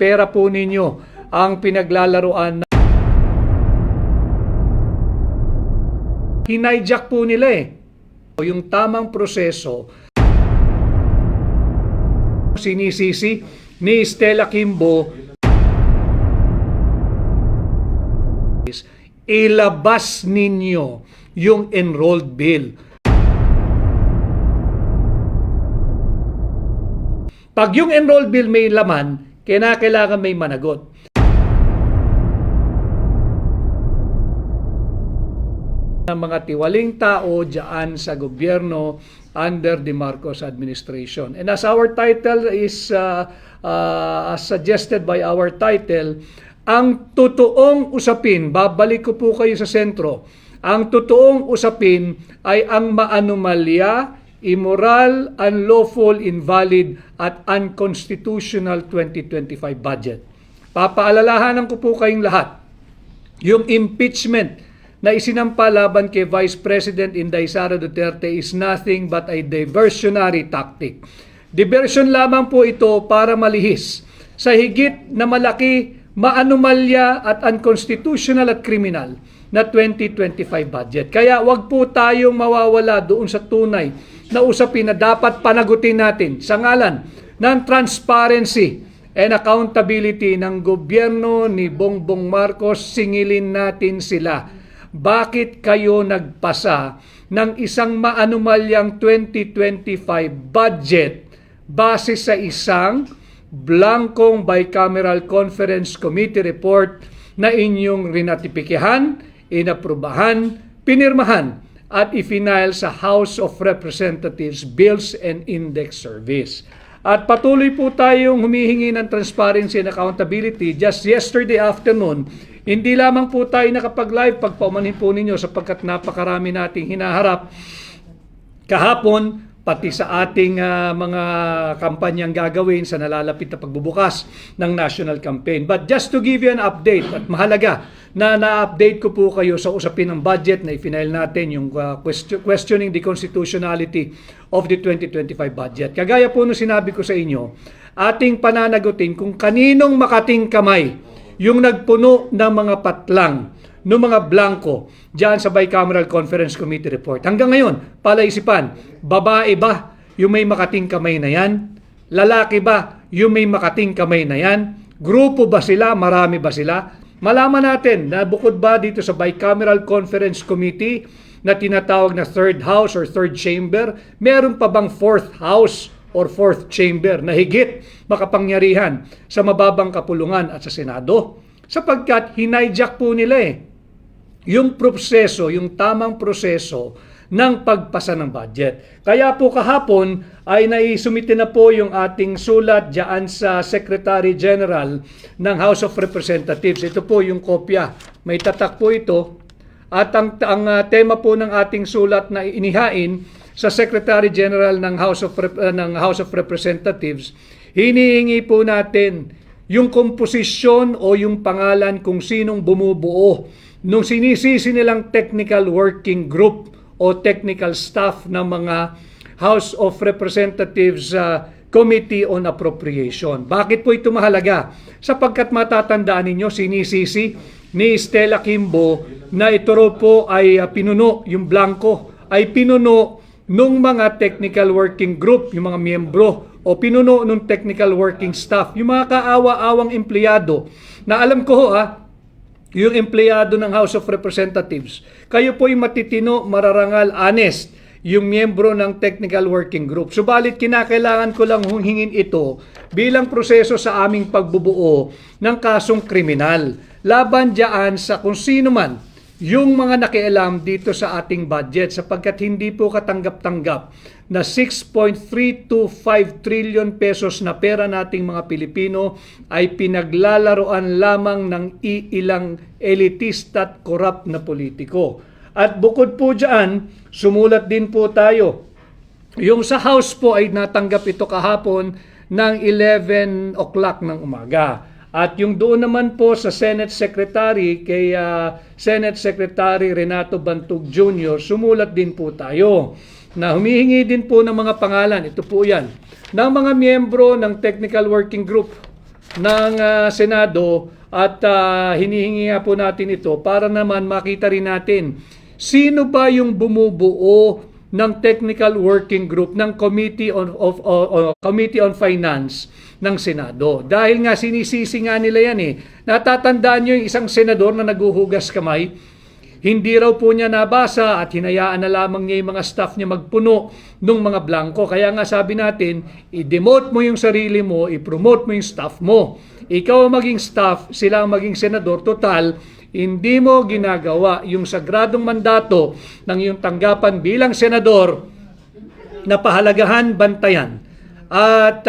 pera po ninyo ang pinaglalaruan. Hinayjack po nila yung tamang proseso. Sinisisi ni Stella Kimbo, ilabas ninyo yung enrolled bill. Pag yung enrolled bill may laman, kailangan may managot. Ng mga tiwaling tao diyan sa gobyerno under the Marcos administration. And as our title is as suggested by our title, ang totoong usapin, babalik ko po kayo sa sentro, ang totoong usapin ay ang maanomalya, immoral, unlawful, invalid at unconstitutional 2025 budget. Papaalalahanan ko po kayong lahat, yung impeachment na isinampa laban kay Vice President Inday Sara Duterte is nothing but a diversionary tactic. Diversion lamang po ito para malihis sa higit na malaki, maanomalya at unconstitutional at criminal na 2025 budget. Kaya wag po tayong mawawala doon sa tunay na usapin na dapat panagutin natin sa ngalan ng transparency and accountability ng gobyerno ni Bongbong Marcos. Singilin natin sila. Bakit kayo nagpasa ng isang maanumalyang 2025 budget base sa isang blankong bicameral conference committee report na inyong rinatipikihan, inaprubahan, pinirmahan at ifinail sa House of Representatives Bills and Index Service? At patuloy po tayong humihingi ng transparency and accountability. Just yesterday afternoon, hindi lamang po tayo nakapag-live, pagpaumanhin po ninyo sapagkat napakarami nating hinaharap kahapon, pati sa ating mga kampanyang gagawin sa nalalapit na pagbubukas ng national campaign. But just to give you an update, at mahalaga na na-update ko po kayo sa usapin ng budget na i-file natin, yung questioning the constitutionality of the 2025 budget. Kagaya po nung sinabi ko sa inyo, ating pananagutin kung kaninong makating kamay yung nagpuno ng mga patlang, ng mga blanco diyan sa Bicameral Conference Committee report. Hanggang ngayon, palaisipan, babae ba yung may makating kamay na yan? Lalaki ba yung may makating kamay na yan? Grupo ba sila? Marami ba sila? Malaman natin na bukod ba dito sa Bicameral Conference Committee na tinatawag na third house or third chamber, meron pa bang fourth house or fourth chamber na higit makapangyarihan sa mababang kapulungan at sa Senado? Sapagkat hinayjack po nila yung proseso, yung tamang proseso ng pagpasa ng budget. Kaya po kahapon ay naisumite na po yung ating sulat diyan sa Secretary General ng House of Representatives. Ito po yung kopya. May tatak po ito. At ang tema po ng ating sulat na inihain sa Secretary General ng House of Representatives, hinihingi po natin yung komposisyon o yung pangalan kung sinong bumubuo nung sinisisi nilang technical working group o technical staff ng mga House of Representatives Committee on Appropriation. Bakit po ito mahalaga? Sapagkat matatandaan ninyo, sinisisi ni Stella Kimbo na ito po ay pinuno, yung blanco ay pinuno nung mga technical working group, yung mga miyembro o pinuno nung technical working staff, yung mga kaawa-awang empleyado na alam ko yung empleyado ng House of Representatives, kayo po yung matitino, mararangal, honest, yung miyembro ng technical working group. Subalit kinakailangan ko lang hingin ito bilang proseso sa aming pagbubuo ng kasong kriminal. Laban diyan sa kung sino man yung mga nakialam dito sa ating budget sapagkat hindi po katanggap-tanggap na 6.325 trillion pesos na pera nating mga Pilipino ay pinaglalaroan lamang ng iilang elitista at korap na politiko. At bukod po dyan, sumulat din po tayo. Yung sa House po ay natanggap ito kahapon ng 11 o'clock ng umaga. At yung doon naman po sa Senate Secretary, kay Senate Secretary Renato Bantug Jr., sumulat din po tayo na humihingi din po ng mga pangalan, ito po yan, ng mga miyembro ng Technical Working Group ng Senado at hinihingi nga po natin ito para naman makita rin natin sino ba yung bumubuo ng technical working group ng Committee on Finance ng Senado. Dahil nga sinisisi nga nila yan eh. Natatandaan nyo yung isang senador na naguhugas kamay, hindi raw po niya nabasa at hinayaan na lamang niya yung mga staff niya magpuno ng mga blanco. Kaya nga sabi natin, i-demote mo yung sarili mo, i-promote mo yung staff mo. Ikaw ang maging staff, sila ang maging senador. Total, hindi mo ginagawa yung sagradong mandato ng iyong tanggapan bilang senador na pahalagahan, bantayan at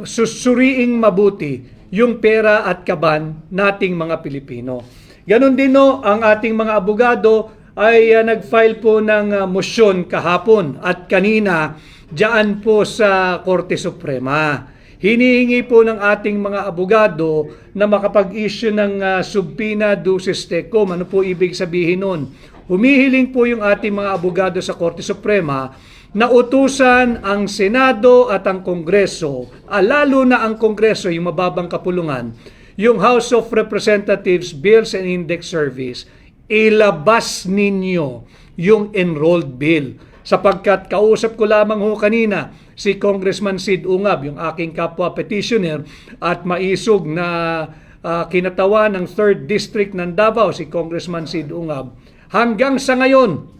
susuriing mabuti yung pera at kaban nating mga Pilipino. Ganon din ang ating mga abogado ay nag-file po ng motion kahapon at kanina diyan po sa Korte Suprema. Hinihingi po ng ating mga abogado na makapag-issue ng subpoena duces tecum. Ano po ibig sabihin nun? Humihiling po yung ating mga abogado sa Korte Suprema na utusan ang Senado at ang Kongreso, lalo na ang Kongreso, yung mababang kapulungan, yung House of Representatives Bills and Index Service, ilabas ninyo yung enrolled bill. Sapagkat kausap ko lamang ho kanina si Congressman Sid Ungab, yung aking kapwa petitioner, at maisog na kinatawa ng 3rd District ng Davao, si Congressman Sid Ungab. Hanggang sa ngayon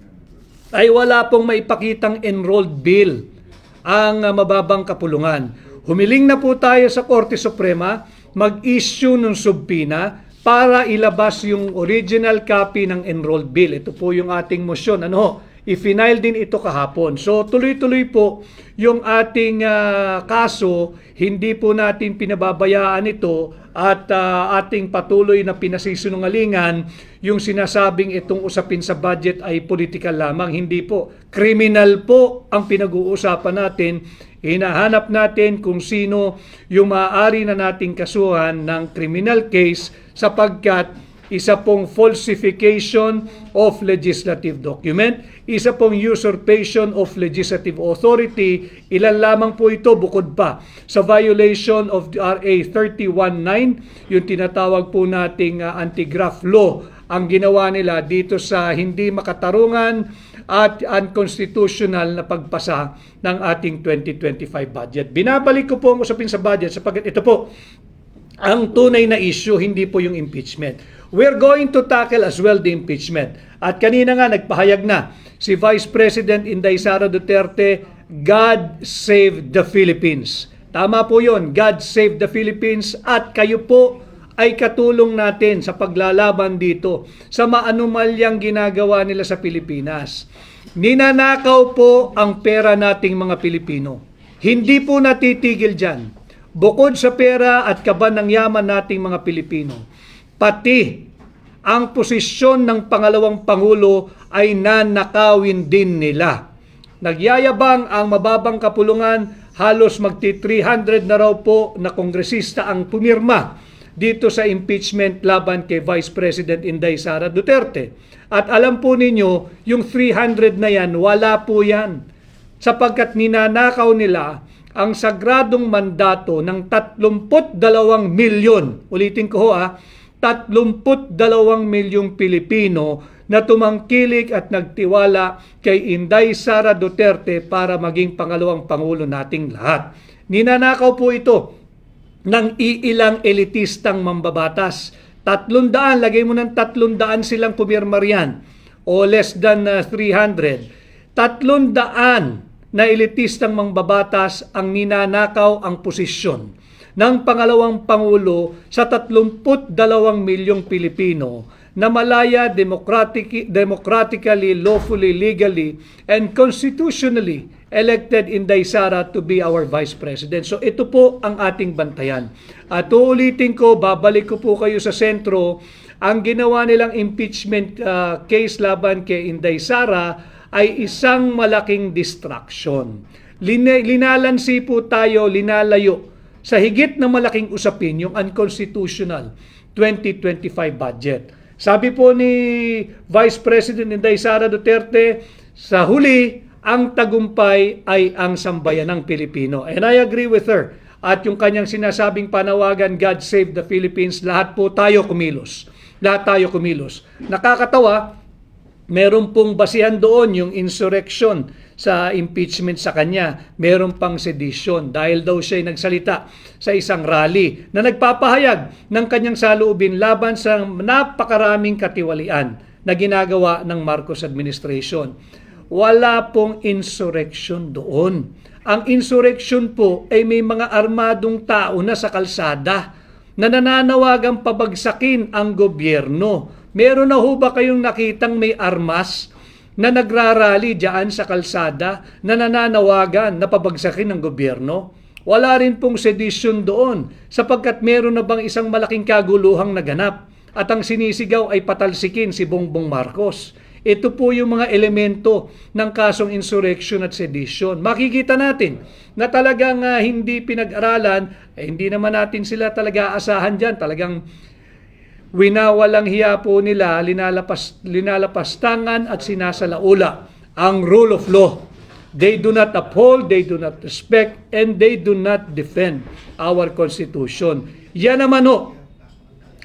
ay wala pong maipakitang enrolled bill ang mababang kapulungan. Humiling na po tayo sa Korte Suprema mag-issue ng subpoena para ilabas yung original copy ng enrolled bill. Ito po yung ating motion. I-final din ito kahapon. So tuloy-tuloy po yung ating kaso, hindi po natin pinababayaan ito at ating patuloy na pinasisinungalingan yung sinasabing itong usapin sa budget ay political lamang. Hindi po. Criminal po ang pinag-uusapan natin. Hinahanap natin kung sino yung maaari na nating kasuhan ng criminal case sapagkat isa pong falsification of legislative document, isa pong usurpation of legislative authority. Ilan lamang po ito bukod pa sa violation of RA 319, yung tinatawag po nating anti-graft law, ang ginawa nila dito sa hindi makatarungan at unconstitutional na pagpasa ng ating 2025 budget. Binabalik ko po ang usapin sa budget sapagkat ito po ang tunay na issue, hindi po yung impeachment. We're going to tackle as well the impeachment. At kanina nga nagpahayag na si Vice President Inday Sara Duterte, God save the Philippines. Tama po yun, God save the Philippines, at kayo po ay katulong natin sa paglalaban dito sa maanumalyang ginagawa nila sa Pilipinas. Ninanakaw po ang pera nating mga Pilipino. Hindi po natitigil dyan. Bukod sa pera at kaban ng yaman nating mga Pilipino, pati ang posisyon ng pangalawang Pangulo ay nanakawin din nila. Nagyayabang ang mababang kapulungan, halos magti-300 na raw po na kongresista ang pumirma dito sa impeachment laban kay Vice President Inday Sara Duterte. At alam po ninyo, yung 300 na yan, wala po yan. Sapagkat ninanakaw nila ang sagradong mandato ng 32 milyon, ulitin ko 32 milyong Pilipino na tumangkilik at nagtiwala kay Inday Sara Duterte para maging pangalawang Pangulo nating lahat. Ninanakaw po ito ng iilang elitistang mambabatas. 300, lagay mo ng 300 silang pumirma riyan, o less than 300. 300 na elitistang mambabatas ang ninanakaw ang posisyon ng pangalawang Pangulo sa 32 milyong Pilipino na malaya democratically, lawfully, legally, and constitutionally elected Inday Sara to be our Vice President. So ito po ang ating bantayan. At uulitin ko, babalik ko po kayo sa sentro, ang ginawa nilang impeachment case laban kay Inday Sara ay isang malaking distraction. Linalansi po tayo, linalayo sa higit na malaking usapin, yung unconstitutional 2025 budget. Sabi po ni Vice President Inday Sara Duterte, sa huli, ang tagumpay ay ang sambayanang Pilipino. And I agree with her. at yung kanyang sinasabing panawagan, God Save the Philippines, lahat po tayo kumilos. Lahat tayo kumilos. Nakakatawa, meron pong basihan doon yung insurrection sa impeachment sa kanya. Meron pang sedition dahil daw siya ay nagsalita sa isang rally na nagpapahayag ng kanyang saloobin laban sa napakaraming katiwalian na ginagawa ng Marcos administration. Wala pong insurrection doon. Ang insurrection po ay may mga armadong tao na sa kalsada na nananawagang pabagsakin ang gobyerno. Meron na ho ba kayong nakitang may armas na nagrarally diyan sa kalsada na nananawagan na pabagsakin ang gobyerno? Wala rin pong sedition doon sapagkat meron na bang isang malaking kaguluhang naganap at ang sinisigaw ay patalsikin si Bongbong Marcos. Ito po yung mga elemento ng kasong insurrection at sedition. Makikita natin na talagang hindi pinag-aralan, hindi naman natin sila talaga asahan dyan. Talagang winawalang hiya po nila, linalapastangan at sinasalaula ang rule of law. They do not uphold, they do not respect, and they do not defend our Constitution. Yan naman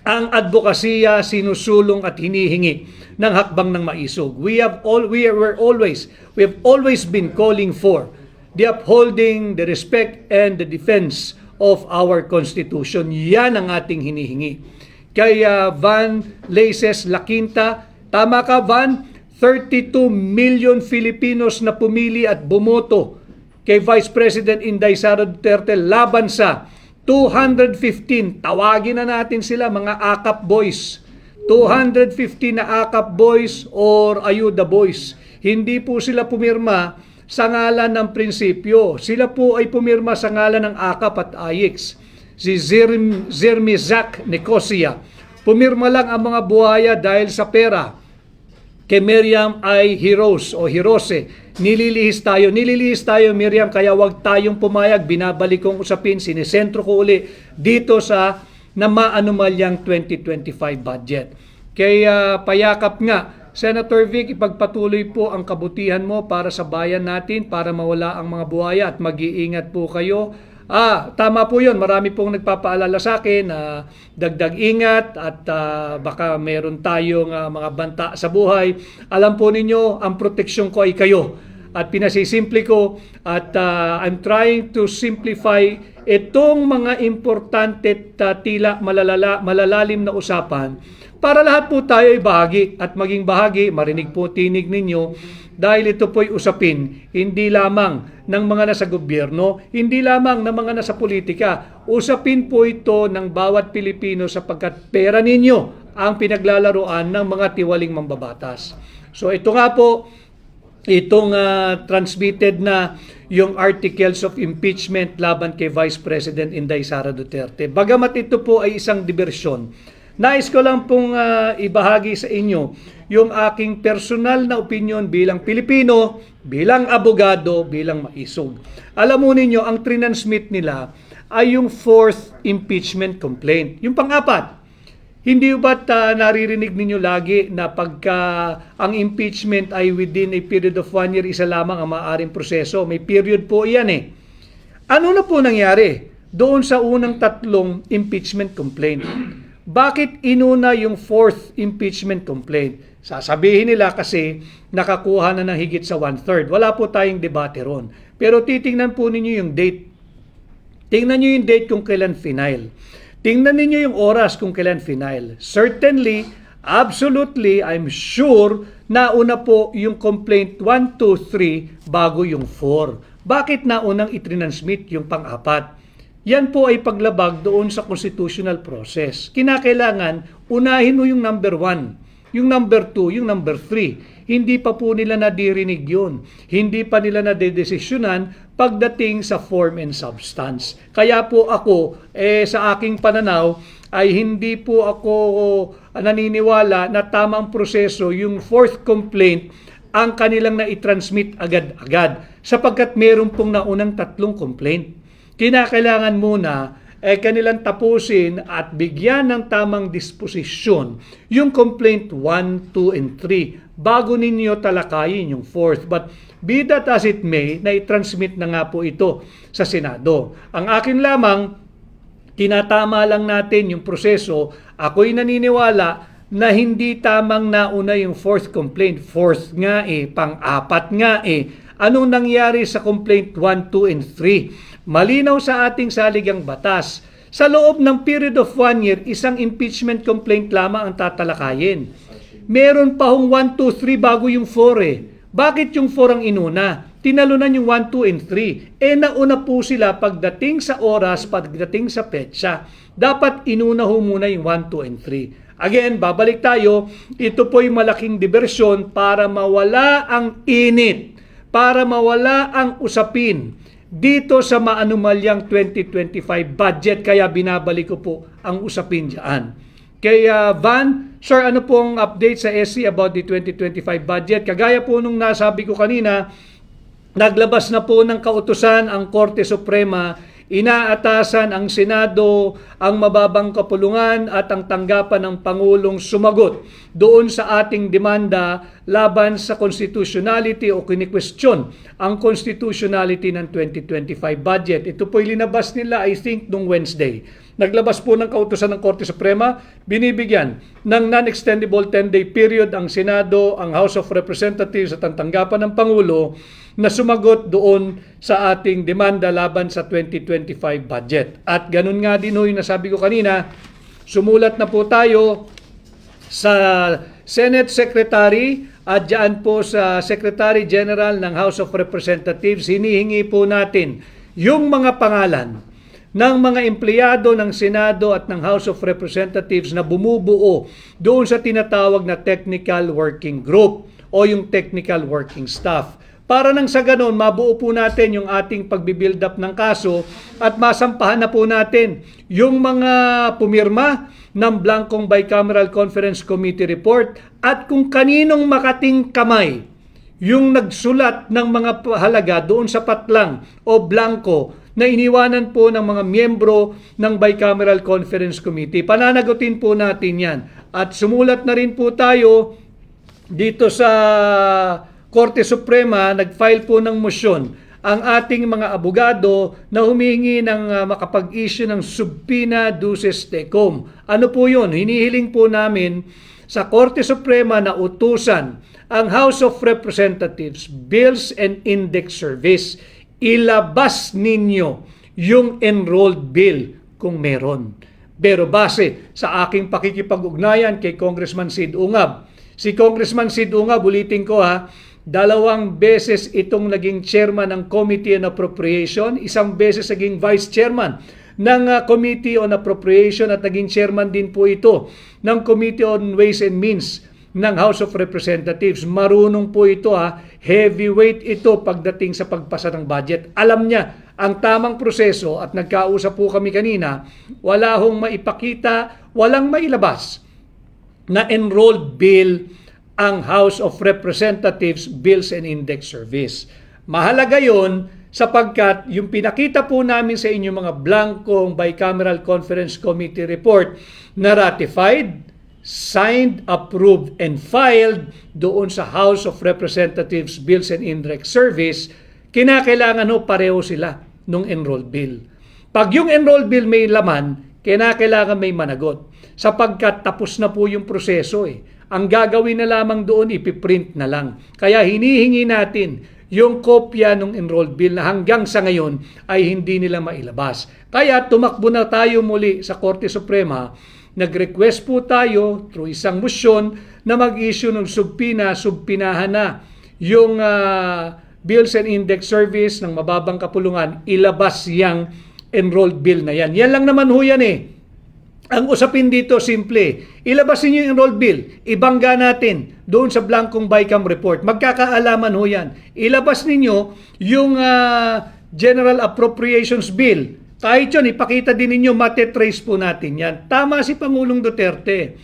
ang advokasya sinusulong at hinihingi ng hakbang ng maisog. We have always been calling for the upholding, the respect, and the defense of our Constitution. Yan ang ating hinihingi. Kaya Van Laces Laquinta, tama ka Van, 32 million Filipinos na pumili at bumoto kay Vice President Inday Sara Duterte laban sa 215, tawagin na natin sila mga AKAP boys. 250 na AKAP boys or Ayuda boys. Hindi po sila pumirma sa ngalan ng prinsipyo. Sila po ay pumirma sa ngalan ng AKAP at AIX. Si Zermizak Nicosia. Pumirma lang ang mga buhaya dahil sa pera. Kay Miriam ay heroes o hirose. Nililihis tayo, Miriam, kaya wag tayong pumayag. Binabalik kong usapin, sinisentro ko uli dito sa na maanumalyang 2025 budget. Kaya payakap nga, Senator Vic, ipagpatuloy po ang kabutihan mo para sa bayan natin, para mawala ang mga buhaya at mag-iingat po kayo. Tama po yun. Marami pong nagpapaalala sa akin na dagdag ingat at baka meron tayong mga banta sa buhay. Alam po ninyo, ang proteksyon ko ay kayo. At pinasisimple ko at I'm trying to simplify itong mga importante at tila malalalim na usapan para lahat po tayo ay bahagi at maging bahagi, marinig po tinig ninyo dahil ito po'y usapin hindi lamang ng mga nasa gobyerno, hindi lamang ng mga nasa politika. Usapin po ito ng bawat Pilipino sapagkat pera ninyo ang pinaglalaroan ng mga tiwaling mambabatas. So ito nga po, itong transmitted na yung articles of impeachment laban kay Vice President Inday Sara Duterte. Bagamat ito po ay isang diversyon, nais ko lang pong ibahagi sa inyo yung aking personal na opinion bilang Pilipino, bilang abogado, bilang maisog. Alam mo ninyo, ang trinansmit nila ay yung 4th impeachment complaint. Yung pang-apat, hindi ba't naririnig ninyo lagi na pagka ang impeachment ay within a period of 1 year, isa lamang ang maaaring proseso? May period po iyan eh. Ano na po nangyari doon sa unang 3 impeachment complaint? Bakit inuna yung 4th impeachment complaint? Sasabihin nila kasi nakakuha na ng higit sa 1/3. Wala po tayong debate ron. Pero titingnan po ninyo yung date. Tingnan nyo yung date kung kailan final. Tingnan ninyo yung oras kung kailan final. Certainly, absolutely, I'm sure, nauna po yung complaint 1, 2, 3 bago yung 4. Bakit naunang itrinansmit yung pang-apat? Yan po ay paglabag doon sa constitutional process. Kinakailangan, unahin mo yung number 1, yung number 2, yung number 3. Hindi pa po nila nadirinig yun. Hindi pa nila nadedesisyonan pagdating sa form and substance. Kaya po ako, sa aking pananaw, ay hindi po ako naniniwala na tamang proseso yung 4th complaint ang kanilang na-transmit agad-agad sapagkat meron pong naunang 3 complaint. Kinakailangan muna kanilang tapusin at bigyan ng tamang disposisyon yung complaint 1, 2, and 3 bago ninyo talakayin yung fourth. But be that as it may, na i-transmit na nga po ito sa Senado. Ang akin lamang, tinatama lang natin yung proseso. Ako'y naniniwala na hindi tamang nauna yung fourth complaint. Fourth nga pang-apat nga Anong nangyari sa complaint 1, 2, and 3? Malinaw sa ating saligang batas. Sa loob ng period of 1 year, isang impeachment complaint lamang ang tatalakayin. Meron pa hong 1, 2, 3 bago yung 4 Bakit yung 4 ang inuna? Tinalunan yung 1, 2, and 3. Nauna po sila pagdating sa oras, pagdating sa petsa. Dapat inuna ho muna yung 1, 2, and 3. Again, babalik tayo. Ito po'y malaking diversyon para mawala ang init, para mawala ang usapin dito sa maanumalyang 2025 budget. Kaya binabalik ko po ang usapin dyan. Kaya Van, sir, ano pong update sa SC about the 2025 budget? Kagaya po nung nasabi ko kanina, naglabas na po ng kautusan ang Korte Suprema. Inaatasan ang Senado, ang mababang kapulungan at ang tanggapan ng Pangulong sumagot doon sa ating demanda laban sa constitutionality o kini-question ang constitutionality ng 2025 budget. Ito po'y linabas nila, I think, nung Wednesday. Naglabas po ng kautusan ng Korte Suprema, binibigyan ng non-extendable 10-day period ang Senado, ang House of Representatives at ang tanggapan ng Pangulo na sumagot doon sa ating demanda laban sa 2025 budget. At ganun nga din yung nasabi ko kanina, sumulat na po tayo sa Senate Secretary at dyan po sa Secretary General ng House of Representatives. Hinihingi po natin yung mga pangalan ng mga empleyado ng Senado at ng House of Representatives na bumubuo doon sa tinatawag na Technical Working Group o yung Technical Working Staff. Para nang sa ganon, mabuo po natin yung ating pagbibuild up ng kaso at masampahan na po natin yung mga pumirma ng Blankong Bicameral Conference Committee report at kung kaninong makating kamay yung nagsulat ng mga halaga doon sa patlang o blanco na iniwanan po ng mga miyembro ng Bicameral Conference Committee. Pananagutin po natin yan. At sumulat na rin po tayo dito sa Korte Suprema, nag-file po ng motion ang ating mga abogado na humingi ng makapag-issue ng subpoena duces tecum. Ano po yun? Hinihiling po namin sa Korte Suprema na utusan ang House of Representatives, Bills and Index Service, ilabas ninyo yung enrolled bill kung meron. Pero base sa aking pakikipag-ugnayan kay Congressman Sid Ungab, si Congressman Sid Ungab, ulitin ko 2 beses itong naging chairman ng Committee on Appropriation, isang beses naging vice chairman ng Committee on Appropriation at naging chairman din po ito ng Committee on Ways and Means ng House of Representatives. Marunong po ito heavyweight ito pagdating sa pagpasa ng budget. Alam niya ang tamang proseso at nagkausap po kami kanina, wala hong maipakita, walang mailabas na enrolled bill ang House of Representatives Bills and Index Service. Mahalaga yon sapagkat yung pinakita po namin sa inyo mga blankong Bicameral Conference Committee report na ratified, signed, approved, and filed doon sa House of Representatives Bills and Index Service, kinakailangan pareho sila nung enrolled bill. Pag yung enrolled bill may laman, kinakailangan may managot sapagkat tapos na po yung proseso Ang gagawin na lamang doon, ipiprint na lang. Kaya hinihingi natin yung kopya ng enrolled bill na hanggang sa ngayon ay hindi nila mailabas. Kaya tumakbo na tayo muli sa Korte Suprema. Nag-request po tayo through isang motion na mag-issue ng subpinahan na yung Bills and Index Service ng mababang kapulungan, ilabas yung enrolled bill na yan. Yan lang naman ho yan Ang usapin dito, simple. Ilabas niyo yung enrolled bill. Ibangga natin doon sa blankong BICAM report. Magkakaalaman ho yan. Ilabas ninyo yung General Appropriations Bill. Kahit yun, ipakita din ninyo, matetrace po natin yan. Tama si Pangulong Duterte.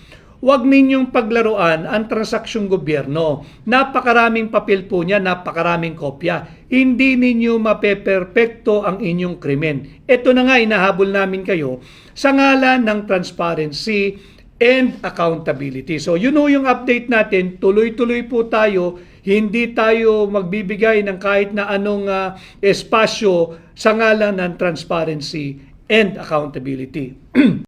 Huwag ninyong paglaruan ang transaksyong gobyerno. Napakaraming papel po niya, napakaraming kopya. Hindi ninyo mapeperpekto ang inyong krimen. Ito na nga, inahabol namin kayo sa ngalan ng transparency and accountability. So yun yung update natin, tuloy-tuloy po tayo, hindi tayo magbibigay ng kahit na anong espasyo sa ngalan ng transparency and accountability.